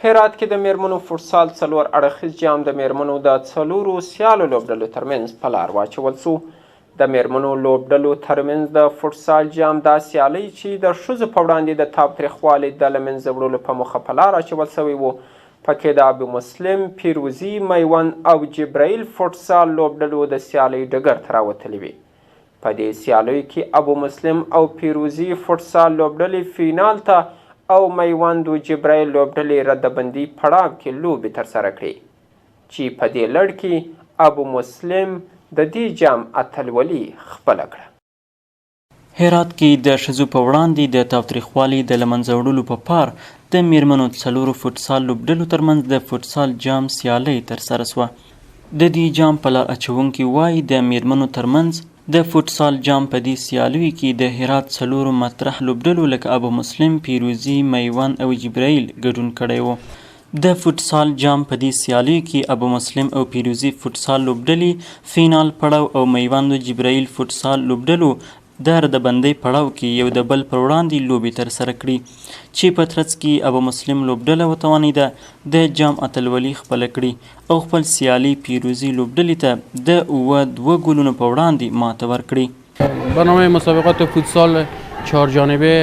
هرات کې د میرمنو فوټسال څلور اړخیز جام د میرمنو د څلورو سیالو لوبډلو ترمنځ په لار واچول سو. د میرمنو لوبډلو ترمنځ د فوټسال جام دا سیالۍ چې د ښځو په وړاندې د تاوتریخوالي د له منځه وړلو په موخه په لار اچول سوی و. پکې د ابو مسلم، پیروزي، میوند او جبرائیل فوټسال لوبډلو د سیالۍ ډګر ته راوتلې وې. په دې سیالیو کې ابو مسلم او پیروزي فوټسال لوبډلې فینال ته او میوند و جبرائیل لوبډلې ردبندي پړاو کې لوبې ترسره کړې چې په دې لړ کې ابو مسلم د دې جام اتلولي خپله کړه. هرات کې د ښځو په وړاندې د تاوتریخوالي د له منځه وړلو په پار د میرمنو څلورو فوټسال لوبډلو ترمنځ د فوټسال جام سیالۍ ترسره سوه. د دې جام په لار اچونکي وایي د میرمنو ترمنځ د فوټسال جام په دې سیالیو کې د هرات څلورو مطرح لوبډلو لکه ابو مسلم، پیروزي، میوند او جبرائیل ګډون کړی و. د فوټسال جام په دې سیالیو کې ابو مسلم او پیروزي فوټسال لوبډلې فینال پړاو او میوند او جبرائیل فوټسال لوبډلو د ردبندۍ پړاو کې یو د بل پر وړاندې لوبې ترسره کړي چې په ترڅ کې ابو مسلم لوبډله وتوانېده د جام اتلولي خپله کړي او خپل سیالي پیروزي لوبډلې ته د 2 گلونو په وړاندې ماته ورکړي. برنامه مسابقات فوتسال 4 جانبه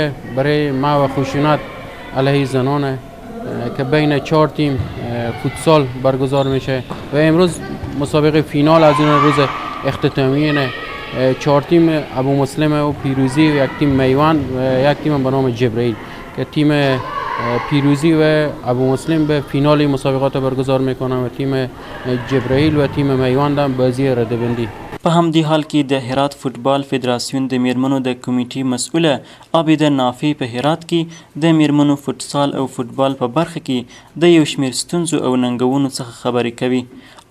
برای ما و خشونت علیه زنان که بین 4 تیم فوتسال برگزار میشه و امروز مسابقه فینال از این روز اختتامیه 4 تیم ابو مسلم و پیروزی و یک تیم میوند و یک تیم به نام جبرائیل که تیم پیروزی و ابو مسلم به فینال مسابقات برگزار میکنن و تیم جبرائیل و تیم میوند هم بازی ردبندی. په همدې حال کې د هرات فوټبال فدراسیون د میرمنو د کمیټې مسؤله عابده نافع په هرات کې د میرمنو فوټسال او فوټبال په برخه کې د یو شمېر ستونزو او ننګونو څخه خبرې کوي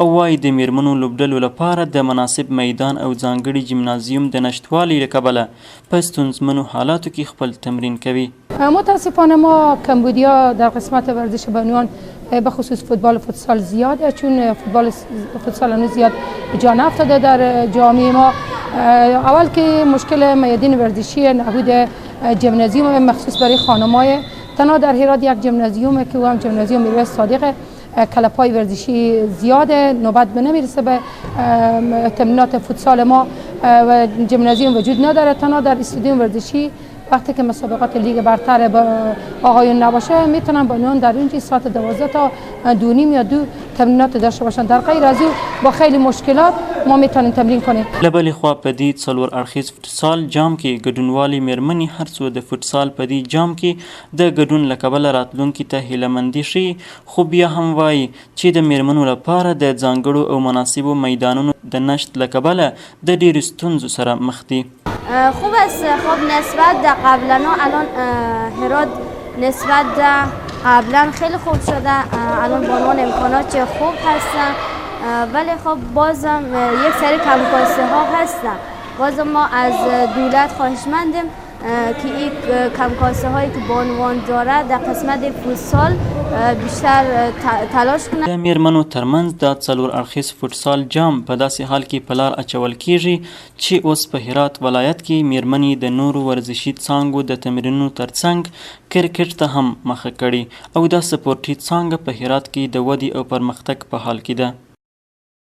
او وایي د میرمنو لوبډلو لپاره د مناسب میدان او ځانګړي جیمنازیوم د نشتوالي له کبله په ستونزمنو حالاتو کې خپل تمرین کوي. متاسفانه ما کمبودیا در قسمت ورزش بانوان به خصوص فوتبال و فوتسال زیاده چون فوتبال فوتسال هنوز زیاد جا نیفتاده در جامعه ما. اول که مشکل میادین ورزشی نبود جیمنازیوم مخصوص برای خانم‌های تنها در هرات یک جیمنازیومه که هم جیمنازیوم میرویس صادق کلپای ورزشی زیاده نوبت به نمیرسه به تمرینات فوتسال ما و جیمنازیوم وجود نداره. تنها در استادیوم ورزشی وقتی که مسابقات لیگ برتر با آقایون نباشه میتونن بانوان در اونجا ساعت 12 تا 2:30 یا 2 تمرینات داشته باشن. در غیر از او با خیلی مشکلات ما میتونیم تمرین کنیم. له بلې خوا په دې څلور اړخیز فوټسال جام کې ګډونوالې میرمنې هر څو د فوټسال په دې جام کې د ګډون له کبله راتلونکي ته هیلهمندي ښیي خو بیا هم وایي چې د میرمنو لپاره د ځانګړو او مناسبو میدانونو د نشت له کبله د ډېرو ستونزو سره مخ دي. خوب است. خب نسبت در قبلا الان هرات نسبت در قبلا خیلی خوب شده. الان بانوان امکانات خوب هستن ولی خب بازم یک سری کمکاسته ها هستن. بازم ما از دولت خواهشمندیم که این کمکاسته هایی که بانوان داره در قسمت فوتسال بیشتر تلاش کنه. د میرمنو ترمنځ د څلور اړخیز فوټسال جام په داسې حال کې په لار اچول کیږي چې اوس په هرات ولایت کې میرمنې د نورو ورزشي څانګو د تمرینونو ترڅنګ کرکټ ته هم مخه کړي او دا سپورټي څانګه په هرات کې د ودې او پرمختګ په حال کې ده.